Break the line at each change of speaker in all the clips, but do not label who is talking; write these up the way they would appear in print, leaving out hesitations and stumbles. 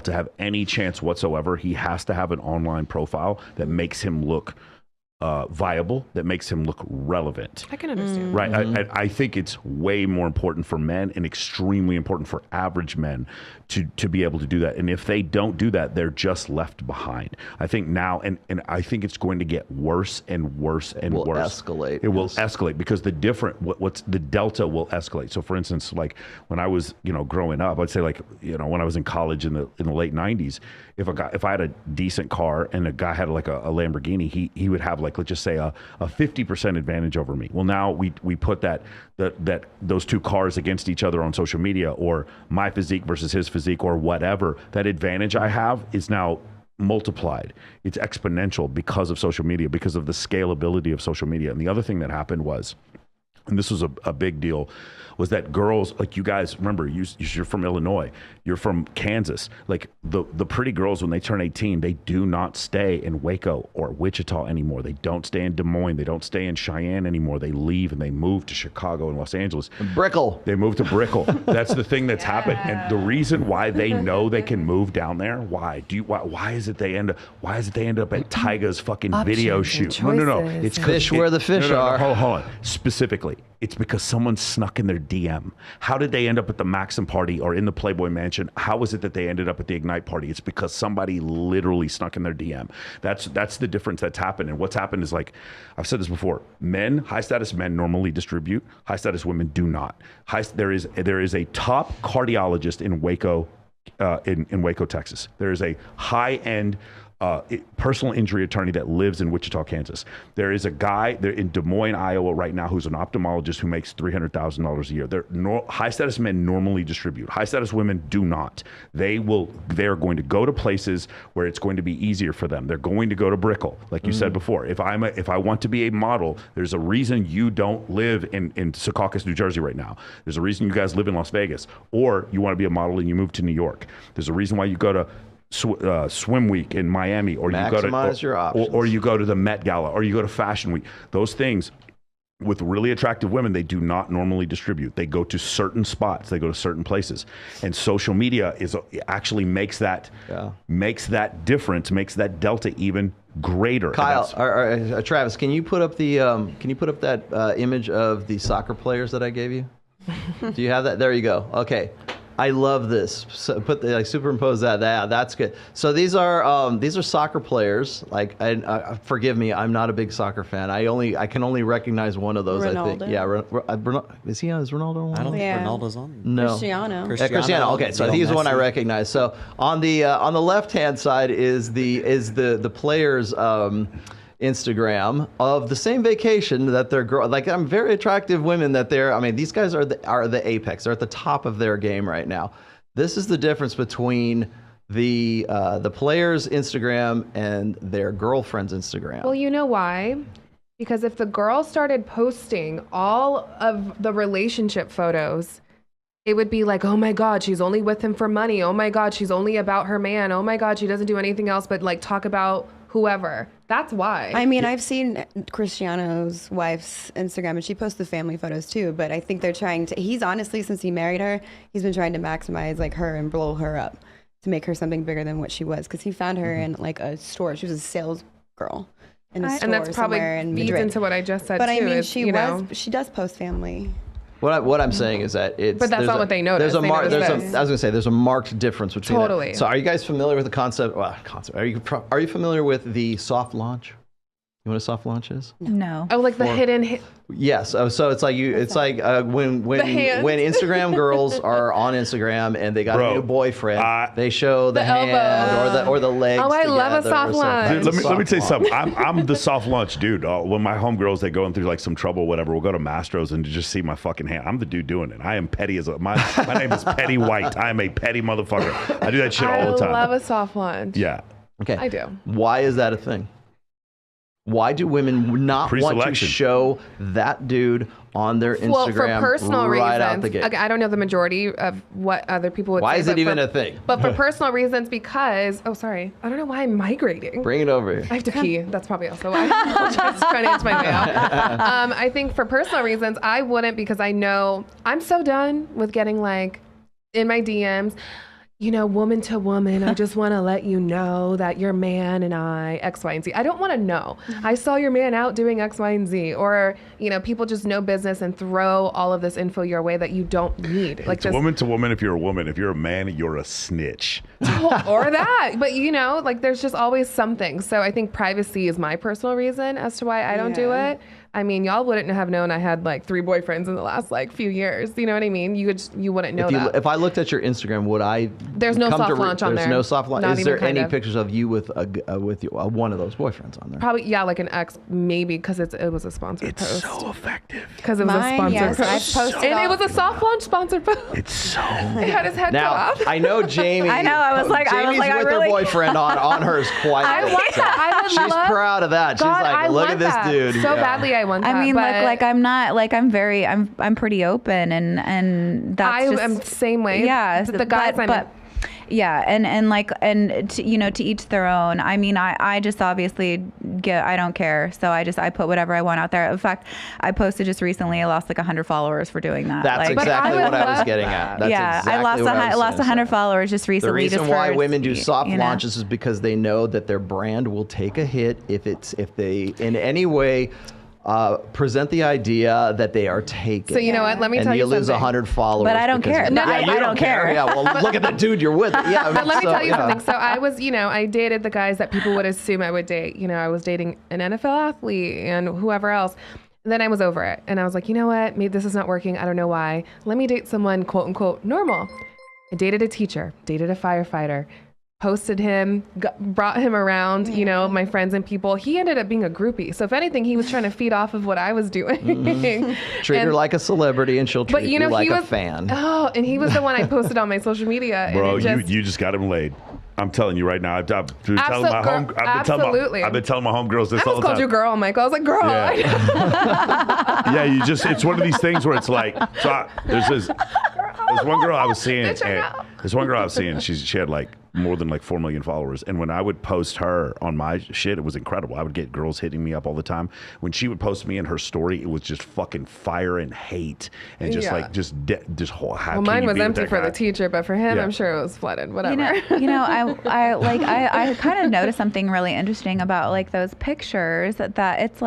to have any chance whatsoever, he has to have an online profile that makes him look viable, that makes him look relevant.
I can understand.
Right. I think it's way more important for men and extremely important for average men to be able to do that. And if they don't do that, they're just left behind. I think now, and I think it's going to get worse and worse and worse.
It will escalate.
It will escalate because the what's the delta will escalate. So for instance, like when I was, growing up, I'd say like, when I was in college in the late 90s, if I had a decent car and a guy had like a Lamborghini, he would have like, let's just say a 50% advantage over me. Well, now we put that those two cars against each other on social media, or my physique versus his physique or whatever. That advantage I have is now multiplied. It's exponential because of social media, because of the scalability of social media. And the other thing that happened was, and this was a big deal, was that girls, like you guys, remember, you're from Illinois, you're from Kansas, like the pretty girls, when they turn 18, they do not stay in Waco or Wichita anymore. They don't stay in Des Moines. They don't stay in Cheyenne anymore. They leave and they move to Chicago and Los Angeles.
Brickell.
They move to Brickell. That's the thing that's happened. And the reason why they know they can move down there, why is it they end up at Tyga's fucking video shoot? No. It's
fish where the fish are.
Hold on. Specifically, it's because someone snuck in their DM. How did they end up at the Maxim party or in the Playboy Mansion? How was it that they ended up at the Ignite party? It's because somebody literally snuck in their DM. That's the difference that's happened. And what's happened is, like I've said this before, high status men normally distribute, high status women do not. There is a top cardiologist in Waco, in Waco, Texas. There is a high-end personal injury attorney that lives in Wichita, Kansas. There is a guy there in Des Moines, Iowa right now who's an ophthalmologist who makes $300,000 a year. High status men normally distribute. High status women do not. They are going to go to places where it's going to be easier for them. They're going to go to Brickell, like you said before. If I want to be a model, there's a reason you don't live in Secaucus, New Jersey right now. There's a reason you guys live in Las Vegas, or you want to be a model and you move to New York. There's a reason why you go to Swim Week in Miami, or
maximize your options,
or you go to the Met Gala, or you go to Fashion Week. Those things with really attractive women, they do not normally distribute. They go to certain spots, they go to certain places, and social media actually makes that difference, makes that delta even greater.
Kyle, Travis, can you put up that image of the soccer players that I gave you? Do you have that? There you go. Okay. I love this. So superimpose that. That's good. So these are soccer players. Forgive me, I'm not a big soccer fan. I can only recognize one of those.
Ronaldo.
I think. Yeah, is he on? Is Ronaldo on?
I don't think Ronaldo's on.
No.
Cristiano.
Cristiano. Okay, so he's the one I recognize. So on the left hand side is the players. Instagram of the same vacation that they're I'm very attractive women that these guys are the apex. They're at the top of their game right now. This is the difference between the players' Instagram and their girlfriend's Instagram.
Well, you know why? Because if the girl started posting all of the relationship photos, it would be like, oh my God, she's only with him for money. Oh my God, she's only about her man. Oh my God, she doesn't do anything else but talk about whoever. That's why.
I mean, I've seen Cristiano's wife's Instagram, and she posts the family photos too, but I think they're trying to, he's honestly, since he married her, he's been trying to maximize her and blow her up to make her something bigger than what she was, because he found her in a store. She was a sales girl in a store
and that's probably
somewhere in
feeds
Madrid.
into what I just said
but
too.
I mean,
is,
she does post family.
What I'm saying is that it's.
But that's not what they noticed.
I was gonna say there's a marked difference between.
Totally.
So are you guys familiar with the concept? Are you familiar with the soft launch? You know what a soft launch is?
No.
Oh, the hidden.
Yes. So it's like when Instagram girls are on Instagram and they got a new boyfriend, they show the hand or the legs.
Oh, I love a soft
lunch.
lunch.
Let me tell you something. I'm the soft lunch dude. When my homegirls, they going through some trouble, whatever, we'll go to Mastro's and just see my fucking hand. I'm the dude doing it. I am petty as my name is Petty White. I am a petty motherfucker. I do that shit all the time.
I love a soft lunch.
Yeah.
Okay.
I do.
Why is that a thing? Why do women not want to show that dude on their Instagram
for personal reasons,
out the gate?
I don't know the majority of what other people would say.
Why is it even a thing?
But for personal reasons, because, I don't know why I'm migrating.
Bring it over here.
I have to pee. That's probably also why. I'm just trying to inch my way out. I think for personal reasons, I wouldn't, because I know I'm so done with getting in my DMs, woman to woman, I just want to let you know that your man and I, X, Y, and Z. I don't want to know. I saw your man out doing X, Y, and Z. Or, people just know business and throw all of this info your way that you don't need. Like
It's woman to woman if you're a woman. If you're a man, you're a snitch.
or that. But, there's just always something. So I think privacy is my personal reason as to why I don't do it. I mean, y'all wouldn't have known I had 3 boyfriends in the last few years. You know what I mean? You wouldn't know that.
If I looked at your Instagram, would I?
There's no soft launch on there.
There's no soft launch.
Not
Is there
even kind
any
of.
pictures of you with one of those boyfriends on there?
Probably, yeah, like an ex, maybe, because it was a sponsored
It's
post.
so effective.
Because it was a
Mine,
sponsored
yes,
post.
I've posted
And it
all-
was a soft launch sponsored post.
It's so.
It had his head
Now,
cut off.
I know Jamie.
I know, I was like,
Jamie's
I
with
really-
her boyfriend on hers quite.
I want that. I would
She's
love.
proud of that. She's
God,
like,
I
look
want
at this
that.
dude.
So
Yeah.
badly, I want that.
I mean,
but
I'm pretty open, and that's
I
just,
am the same way.
Yeah,
The guys
yeah, to each their own. I mean, I just obviously I don't care, so I put whatever I want out there. In fact, I posted just recently, I lost 100 followers for doing that.
That's
But
exactly
I
what
would
I was
love-
getting at. That's
yeah,
exactly
I lost
what I was
lost
gonna
100
say.
followers just recently.
The reason
just
why
for,
women do soft
you know.
launches is because they know that their brand will take a hit if they in any way present the idea that they are taken.
So you know what? Let me tell you
and you lose
something.
100 followers.
But I don't
because-
care.
No,
Yeah,
I
you
don't care.
Yeah, well, look at the dude you're with. Yeah,
But let me
so,
tell you
yeah.
something. So I was, I dated the guys that people would assume I would date. I was dating an NFL athlete and whoever else. And then I was over it. And I was like, you know what? Maybe this is not working. I don't know why. Let me date someone, quote unquote, normal. I dated a teacher, dated a firefighter, posted him, brought him around, my friends and people. He ended up being a groupie. So if anything, he was trying to feed off of what I was doing.
Treat her like a celebrity and she'll treat you like
he
a
was,
fan.
Oh, and he was the one I posted on my social media.
Bro,
and
you just got him laid. I'm telling you right now. I've been telling
Absolutely.
I've been telling my homegirls this
I
all
almost
the
called
time.
you girl, Michael. I was like, girl.
Yeah, it's one of these things where it's like, there's one girl I was seeing.
Bitch, I know.
There's one girl I was seeing. She had more than 4 million followers. And when I would post her on my shit, it was incredible. I would get girls hitting me up all the time. When she would post me in her story, it was just fucking fire and hate and just
Yeah.
how
Well,
can
mine
you
was
be with
empty
that
for
guy?
the teacher, but for him,
Yeah.
I'm sure it was flooded. Whatever.
I kind of noticed something really interesting about those pictures that it's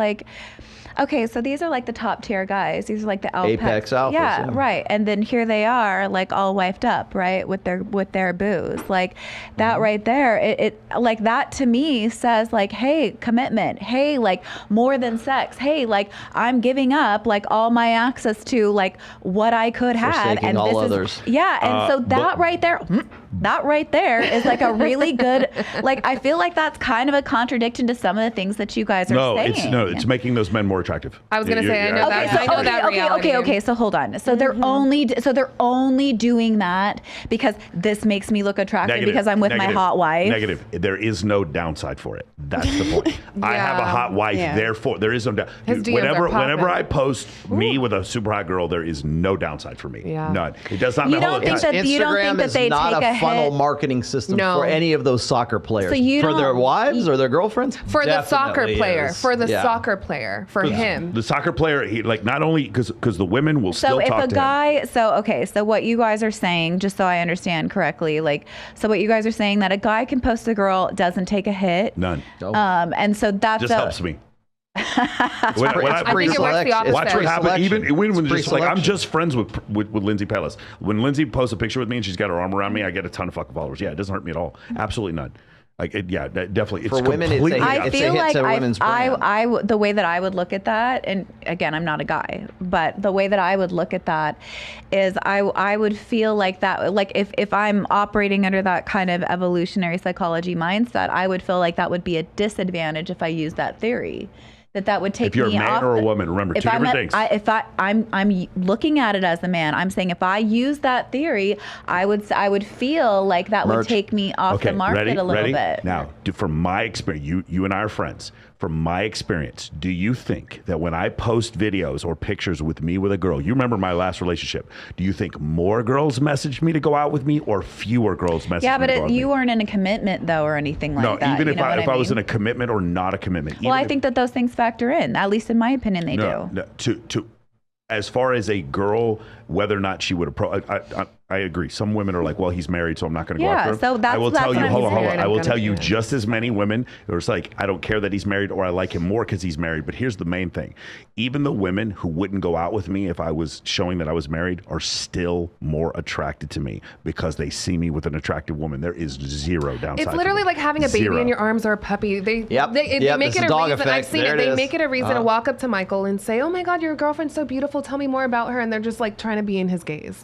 okay, so these are the top tier guys. These are the
Apex alphas,
Yeah,
yeah.
right. And then here they are, all wifed up, right, with their booze. That right there, it that to me says hey, commitment. Hey, more than sex. Hey, I'm giving up all my access to what I could have,
Forsaking
and
all
this
others.
is yeah. And so that right there. That right there is a really good, I feel that's kind of a contradiction to some of the things that you guys are saying.
It's making those men more attractive.
I was gonna say, I know
Okay,
that. I know that reality.
okay. So hold on. So they're only doing that because this makes me look attractive because I'm with my hot wife.
Negative. There is no downside for it. That's the point. I have a hot wife,
Yeah.
therefore there is no downside.
His DMs are popping.
Whenever I post me with a super hot girl, there is no downside for me.
Yeah.
None. It does not.
You
hold
don't
the
think
time.
that- you don't think
Instagram
that
is
they
not
take
a
a
funnel
hit?
marketing system
No.
for any of those soccer players.
So you
for their
don't-
wives or their girlfriends?
For the soccer
Definitely
player.
is.
For the
Yeah.
soccer player. For him.
The soccer player, he not only because the women will
So
still
if
talk
a
to him.
guy, so what you guys are saying, just so I understand correctly, so what you guys are saying that a guy can post a girl, doesn't take a hit.
None.
And so that's
Just helps me. When
I think it works the
pre-select.
opposite.
Watch what happens. Even when just I'm
pre-selection.
just friends with Lindsay Pellis. When Lindsay posts a picture with me and she's got her arm around me, I get a ton of fucking followers. Yeah, it doesn't hurt me at all. Absolutely none. Definitely.
For women, it's
completely
a-
I
opposite.
it's a
feel
hit
like
to women's brand.
the way that I would look at that, and again, I'm not a guy, but the way that I would look at that is I would feel like that, if I'm operating under that kind of evolutionary psychology mindset, I would feel like that would be a disadvantage if I use that theory. That would take
If you're a
me
man
off
or a
the-
woman, remember,
if
two
I'm
different things.
I'm looking at it as a man. I'm saying if I use that theory, I would feel like that would
Merch.
take me off the market a little bit.
Now, from my experience, you and I are friends. From my experience, do you think that when I post videos or pictures with me with a girl, you remember my last relationship, do you think more girls messaged me to go out with me or fewer girls messaged
Yeah,
me
but
to go out with
you
me?
weren't in a commitment though, or anything like
No,
that.
even
you
if
know what
I was in
mean?
a commitment or not a commitment.
Well,
even
I
if-
think that those things factor in. At least in my opinion, they do.
No, as far as a girl, whether or not she would approach, I agree. Some women are like, well, he's married, so I'm not going to go
Yeah,
after him.
so that's-
I will
that's
tell you,
what I'm
hold on.
saying.
I will
I'm
tell
gonna
you
do it.
just as many women who are like, I don't care that he's married or I like him more because he's married. But here's the main thing. Even the women who wouldn't go out with me if I was showing that I was married are still more attracted to me because they see me with an attractive woman. There is zero downside.
It's literally
to
like having a baby
Zero.
in your arms or a puppy. They
Yep.
they
Yep,
make
it's
it
a
a
dog
reason. I've
effect.
seen
There
it.
it
They
is.
make it a reason to walk up to Michael and say, "Oh my God, your girlfriend's so beautiful. Tell me more about her." And they're just like trying to be in his gaze.